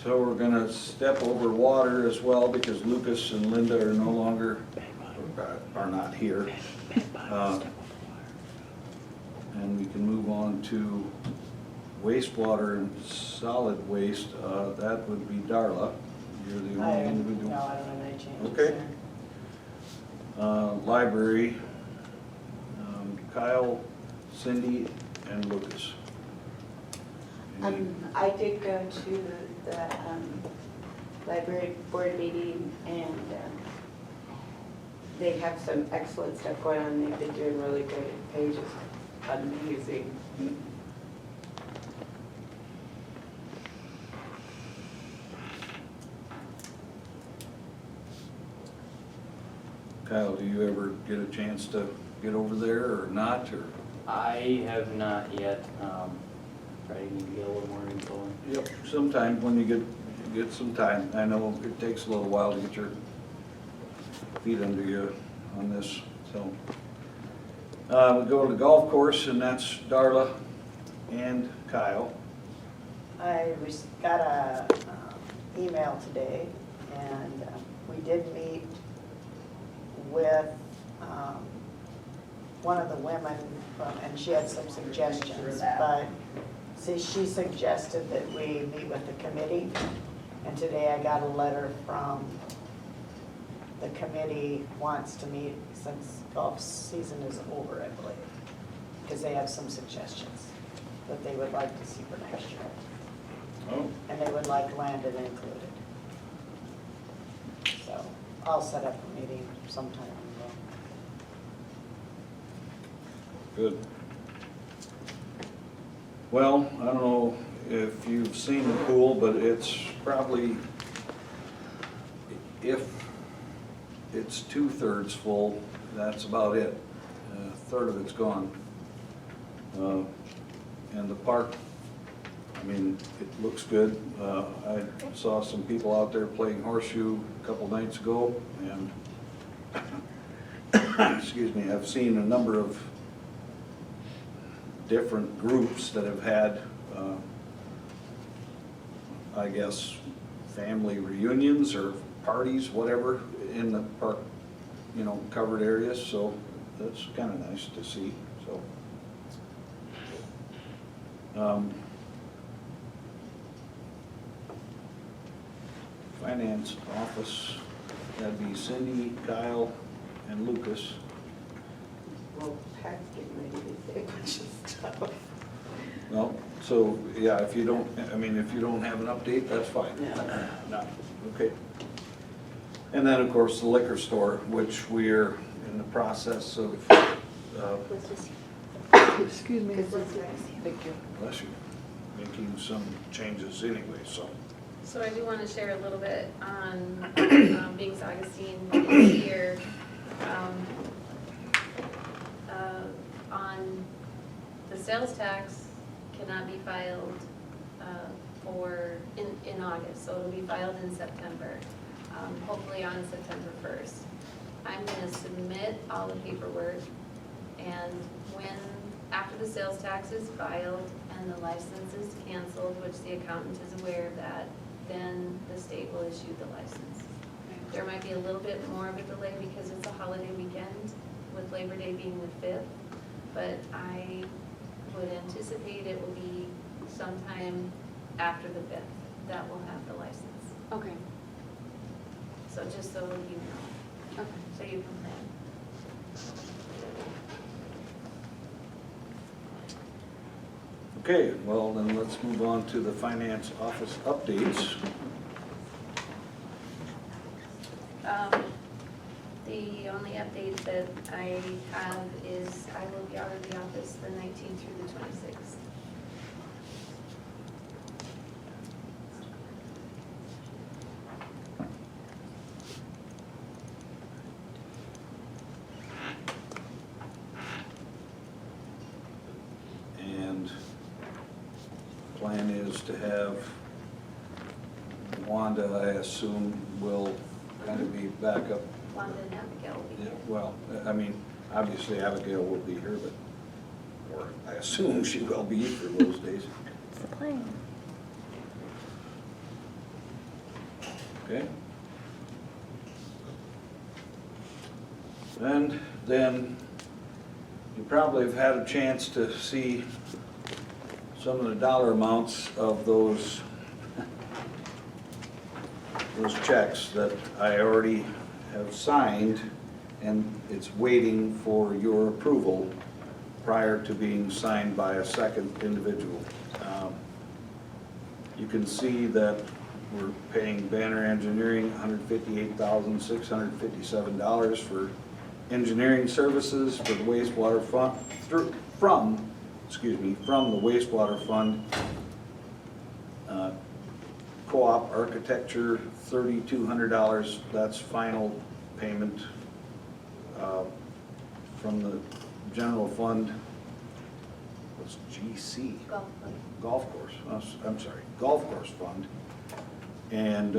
so we're gonna step over water as well because Lucas and Linda are no longer, are not here. And we can move on to wastewater and solid waste. That would be Darla. You're the only individual. No, I don't have any changes Okay. there. Library, Kyle, Cindy, and Lucas. I did go to the library board meeting and they have some excellent stuff going on. They've been doing really good. Pages amazing. Kyle, do you ever get a chance to get over there or not, or? I have not yet, probably need to get a little more info. Yep, sometime when you get some time. I know it takes a little while to get your feet under you on this, so. We go to the golf course, and that's Darla and Kyle. I got a email today, and we did meet with one of the women, and she had some suggestions, but see, she suggested that we meet with the committee, and today I got a letter from the committee wants to meet since golf season is over, I believe, because they have some suggestions that they would like to see for next year. Oh, and they would like Landon included. So I'll set up a meeting sometime. good. Well, I don't know if you've seen the pool, but it's probably, if it's 2/3 full, that's about it. A third of it's gone. And the park, I mean, it looks good. I saw some people out there playing horseshoe a couple nights ago, and excuse me, I've seen a number of different groups that have had, I guess, family reunions or parties, whatever, in the park, you know, covered areas, so that's kind of nice to see, so. Finance office, that'd be Cindy, Kyle, and Lucas. Well, Pat's getting ready to say a bunch of stuff. Well, so, yeah, if you don't, I mean, if you don't have an update, that's fine. Yeah. No, okay. And then, of course, the liquor store, which we're in the process of, Excuse me. Thank you. bless you, making some changes anyway, so. So I do want to share a little bit on Biggs Augustine this year. On the sales tax cannot be filed in August, so it'll be filed in September, hopefully on September 1st. I'm going to submit all the paperwork, and after the sales tax is filed and the license is canceled, which the accountant is aware of that, then the state will issue the license. There might be a little bit more of a delay because it's a holiday weekend, with Labor Day being the 5th, but I would anticipate it will be sometime after the 5th that we'll have the license. Okay, So just so you know, okay. so you can plan. Okay, well, then let's move on to the finance office updates. The only update that I have is I will be out of the office the 19th through the 26th. And plan is to have Wanda, I assume, will kind of be back up. Wanda and Abigail will be Yeah, here. well, I mean, obviously Abigail will be here, but, or I assume she will be for those days. It's the plan. Okay? And then you probably have had a chance to see some of the dollar amounts of those checks that I already have signed, and it's waiting for your approval prior to being signed by a second individual. You can see that we're paying Banner Engineering $158,657 for engineering services for the wastewater fund, from the wastewater fund. Co-op architecture, $3,200, that's final payment from the general fund. What's GC? Golf course, I'm sorry, golf course fund. And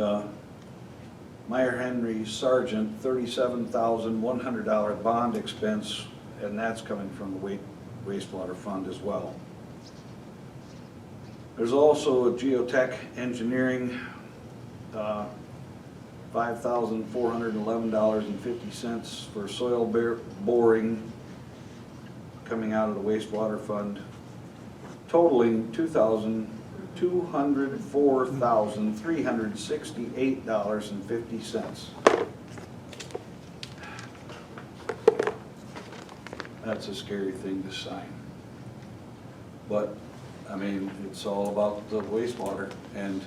Meyer Henry Sargent, $37,100 bond expense, and that's coming from the wastewater fund as well. There's also a geotech engineering, $5,411.50 for soil boring coming out of the wastewater fund, totaling $204,368.50. That's a scary thing to sign. But I mean, it's all about the wastewater, and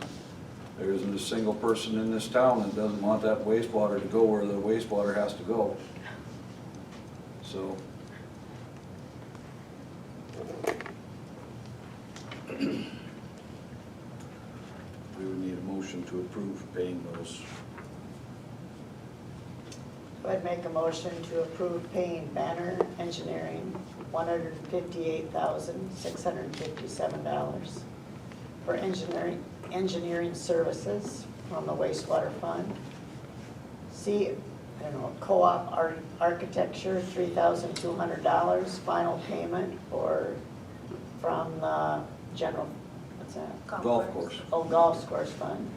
there isn't a single person in this town that doesn't want that wastewater to go where the wastewater has to go. So. We would need a motion to approve paying those. I'd make a motion to approve paying Banner Engineering $158,657 for engineering services from the wastewater fund. Co-op architecture, $3,200, final payment from the general, what's that? Golf course. Oh, golf course fund.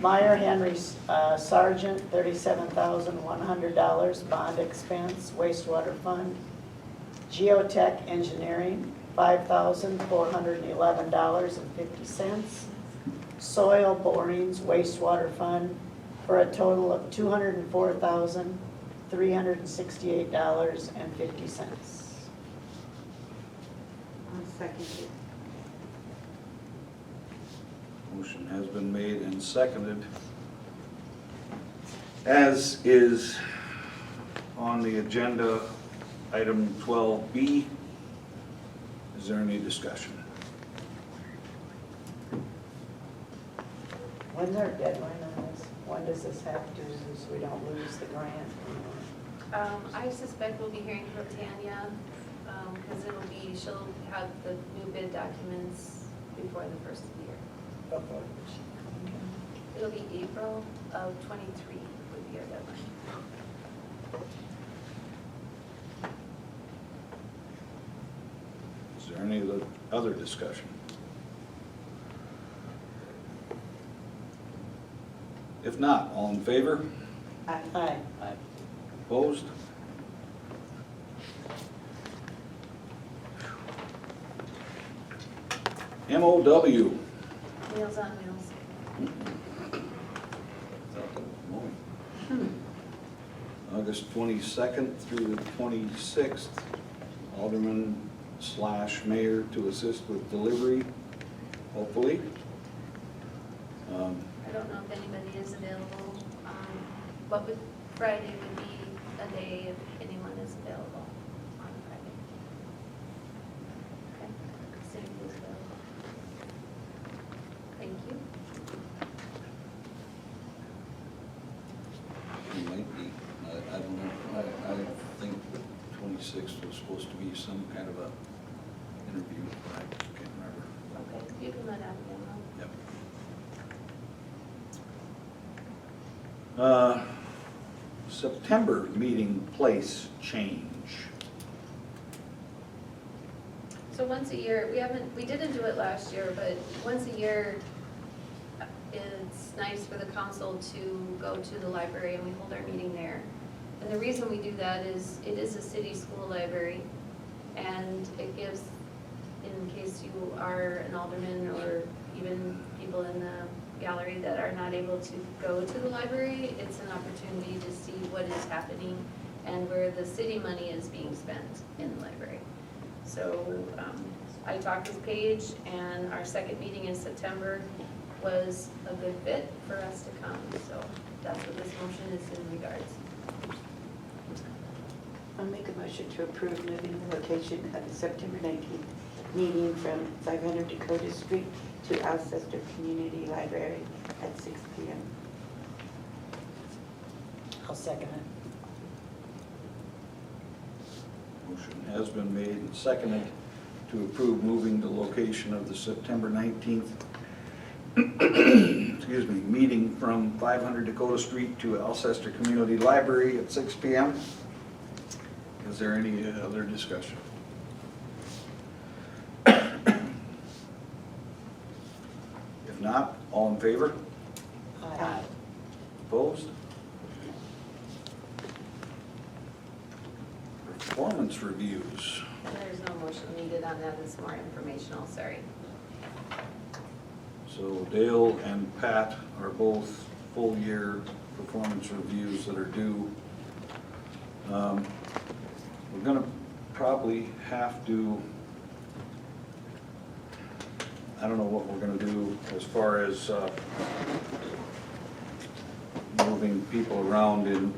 Meyer Henry Sargent, $37,100, bond expense, wastewater fund. Geotech Engineering, $5,411.50. Soil borings, wastewater fund, for a total of $204,368.50. I'll second it. Motion has been made and seconded. As is on the agenda, item 12B. Is there any discussion? When's our deadline on this? When does this have to, so we don't lose the grant? I suspect we'll be hearing from Tanya, because she'll have the new bid documents before the first of the year. It'll be April of '23 would be our deadline. Is there any other discussion? If not, all in favor? Aye. Opposed? MOW. Meals on Wheels. August 22nd through the 26th, Alderman/Mayor to assist with delivery, hopefully. I don't know if anybody is available. Friday would be a day if anyone is available on Friday. Okay, Cindy is available. Thank you. It might be, I don't know, I think the 26th was supposed to be some kind of a interview, but I can't remember. Okay, you can let out Yep. September meeting place change. So once a year, we didn't do it last year, but once a year, it's nice for the council to go to the library and we hold our meeting there. And the reason we do that is it is a city school library, and it gives, in case you are an alderman or even people in the gallery that are not able to go to the library, it's an opportunity to see what is happening and where the city money is being spent in the library. So I talked with Paige, and our second meeting in September was a good fit for us to come. So that's what this motion is in regards. I'll make a motion to approve moving the location of the September 19th meeting from 500 Dakota Street to Alcester Community Library at 6 p.m. I'll second it. Motion has been made and seconded to approve moving the location of the September 19th excuse me, meeting from 500 Dakota Street to Alcester Community Library at 6 p.m. Is there any other discussion? If not, all in favor? Aye. Opposed? Performance reviews. There's no motion needed on that. It's more informational, sorry. So Dale and Pat are both full year performance reviews that are due. We're gonna probably have to I don't know what we're gonna do as far as moving people around in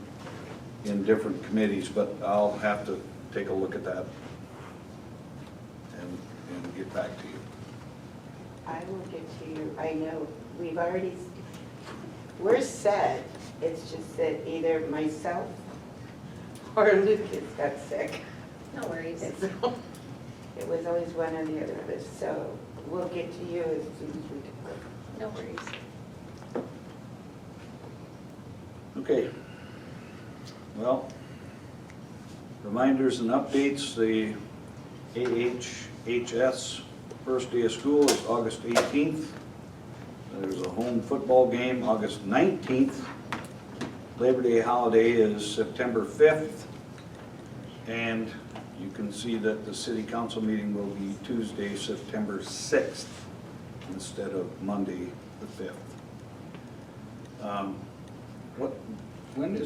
different committees, but I'll have to take a look at that and get back to you. I will get to you. I know we've already, we're set. It's just that either myself or Lucas got sick. No worries. And so it was always one or the other of us. So we'll get to you as soon as we can. No worries. Okay. Well, reminders and updates, the AHHS first day of school is August 18th. There's a home football game August 19th. Labor Day holiday is September 5th. And you can see that the city council meeting will be Tuesday, September 6th instead of Monday, the 5th. When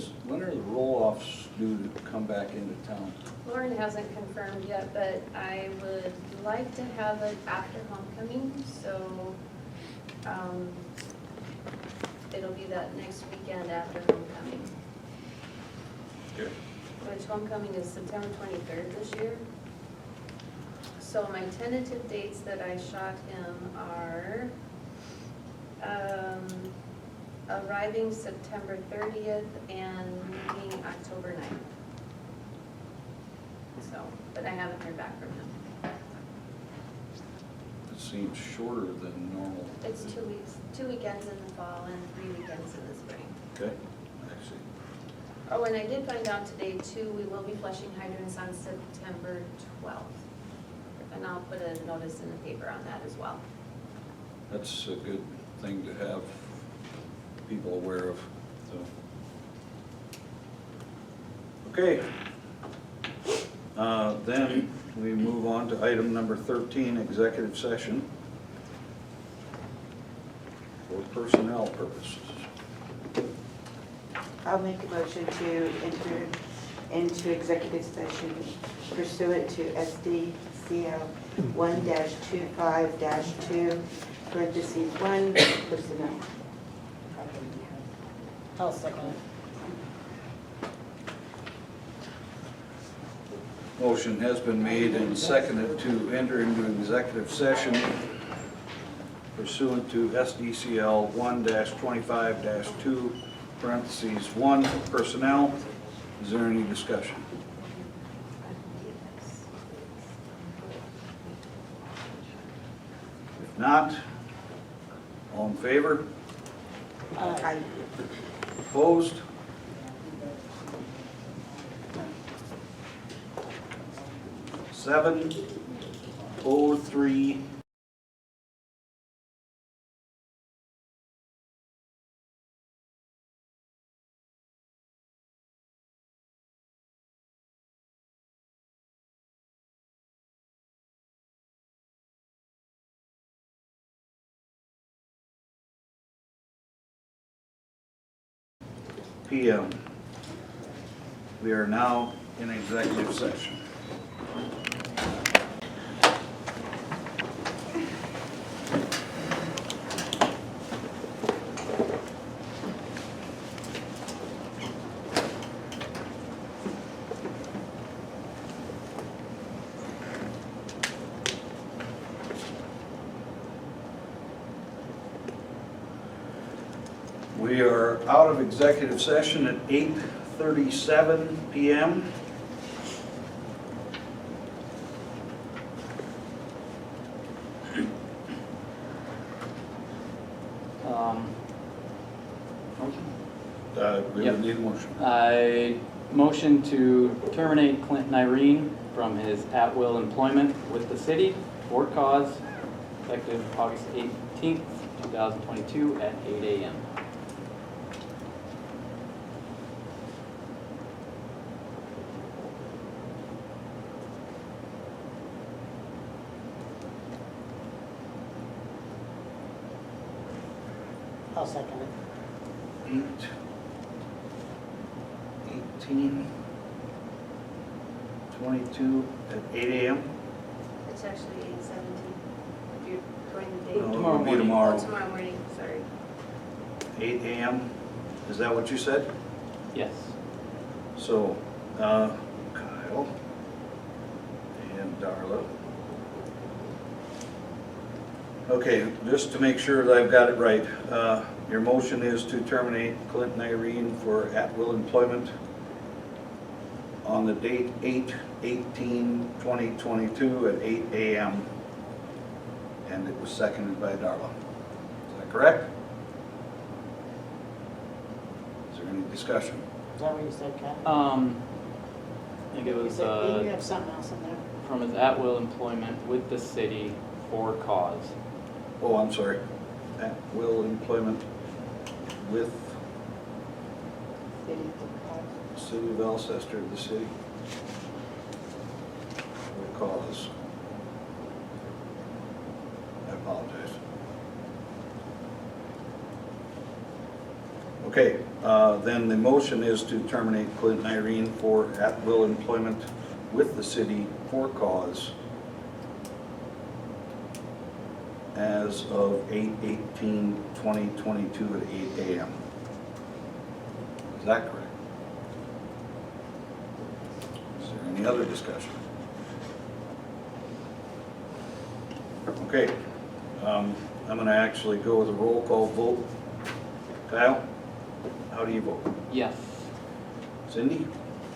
are the roll-offs due to come back into town? Lauren hasn't confirmed yet, but I would like to have it after homecoming, so it'll be that next weekend after homecoming. Okay. Which homecoming is September 23rd this year. So my tentative dates that I shot him are arriving September 30th and leaving October 9th. So, but I haven't heard back from him. It seems shorter than normal. It's 2 weeks, 2 weekends in the fall and 3 weekends in the spring. Okay, I see. Oh, and I did find out today too, we will be flushing hydrants on September 12th. And I'll put a notice in the paper on that as well. That's a good thing to have people aware of, so. Okay. Then we move on to item number 13, executive session for personnel purposes. I'll make a motion to enter into executive session pursuant to SDCL 1-25-2, parentheses 1, personnel. I'll second it. Motion has been made and seconded to enter into executive session pursuant to SDCL 1-25-2, parentheses 1, personnel. Is there any discussion? If not, all in favor? Aye. Opposed? Seven, 03. PM. We are now in executive session. We are out of executive session at 8:37 PM. We Yep. would need a motion. I motion to terminate Clinton Irene from his at-will employment with the city for cause effective August 18th, 2022 at 8 a.m. I'll second it. 8:22 at 8 a.m. It's actually 8:17 if you're going the day Tomorrow It'll be morning. tomorrow, Tomorrow morning, sorry. 8 AM. Is that what you said? Yes. So, Kyle and Darla. Okay, just to make sure that I've got it right, your motion is to terminate Clinton Irene for at-will employment on the date 8/18/2022 at 8 AM. And it was seconded by Darla. Is that correct? Is there any discussion? Is that what you said, Kat? I think it You was, said, you have something else in there? from his at-will employment with the city for cause. Oh, I'm sorry. At-will employment with City of Alcester, the city. For cause. I apologize. Okay, then the motion is to terminate Clinton Irene for at-will employment with the city for cause as of 8/18/2022 at 8 AM. Is that correct? Is there any other discussion? Okay, I'm going to actually go with a roll call vote. Kyle, how do you vote? Yes. Cindy?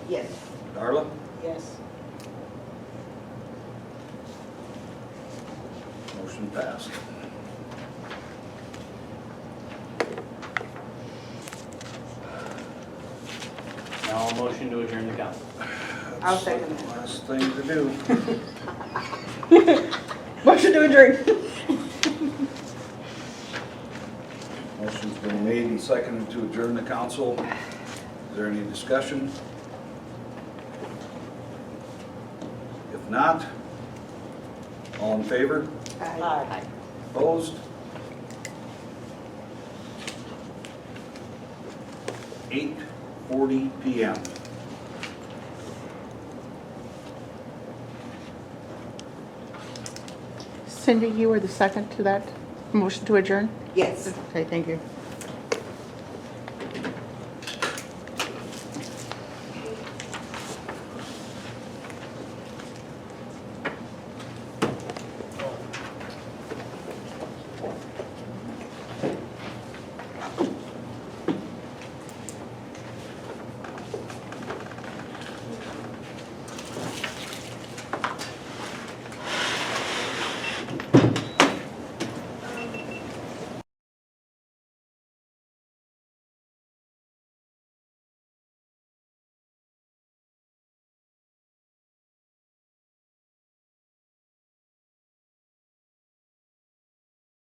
Yes. Darla? Yes. Motion passed. Now I'll motion to adjourn the council. I'll second that. Last thing to do. Motion to adjourn. Motion's been made and seconded to adjourn the council. Is there any discussion? If not, all in favor? Aye. Opposed? 8:40 PM. Cindy, you were the second to that motion to adjourn? Yes. Okay, thank you.